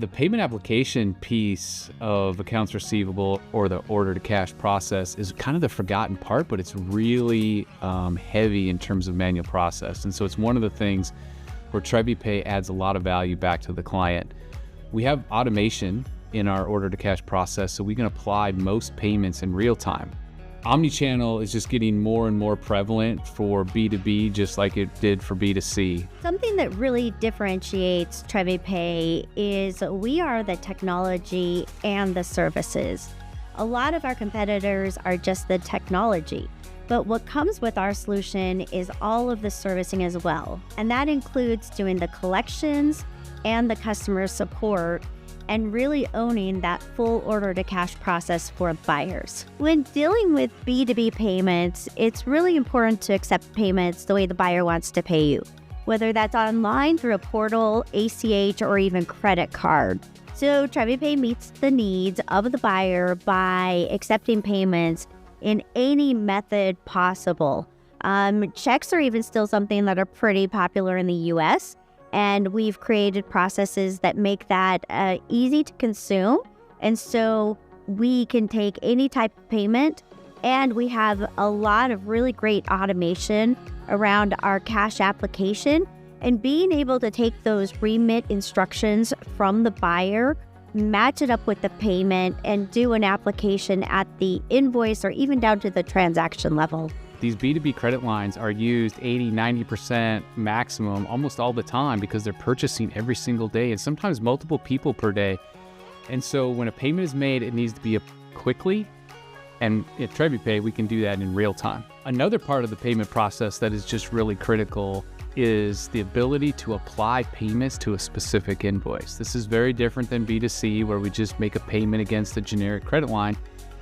The payment application piece of accounts receivable or the order to cash process is kind of the forgotten part, but it's really heavy in terms of manual process. And so it's one of the things where TreviPay adds a lot of value back to the client. We have automation in our order to cash process, so we can apply most payments in real time. Omnichannel is just getting more and more prevalent for B2B, just like it did for B2C. Something that really differentiates TreviPay is we are the technology and the services. A lot of our competitors are just the technology, but what comes with our solution is all of the servicing as well. And that includes doing the collections and the customer support and really owning that full order to cash process for buyers. When dealing with B2B payments, it's really important to accept payments the way the buyer wants to pay you, whether that's online through a portal, ACH, or even credit card. So TreviPay meets the needs of the buyer by accepting payments in any method possible. Checks are even still something that are pretty popular in the US, and we've created processes that make that easy to consume. And so we can take any type of payment, and we have a lot of really great automation around our cash application, and being able to take those remit instructions from the buyer, match it up with the payment, and do an application at the invoice or even down to the transaction level. These B2B credit lines are used 80, 90% maximum almost all the time because they're purchasing every single day and sometimes multiple people per day. And so when a payment is made, it needs to be quickly. And at TreviPay, we can do that in real time. Another part of the payment process that is just really critical is the ability to apply payments to a specific invoice. This is very different than B2C, where we just make a payment against a generic credit line.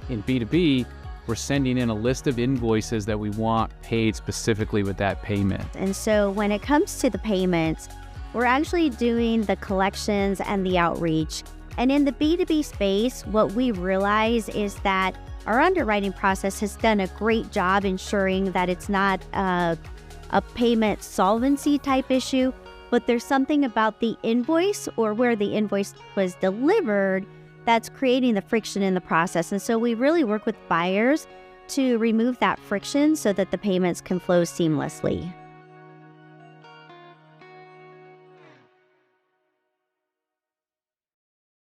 In B2B, we're sending in a list of invoices that we want paid specifically with that payment. And so when it comes to the payments, we're actually doing the collections and the outreach. And in the B2B space, what we realize is that our underwriting process has done a great job ensuring that it's not a payment solvency type issue, but there's something about the invoice or where the invoice was delivered that's creating the friction in the process. And so we really work with buyers to remove that friction so that the payments can flow seamlessly.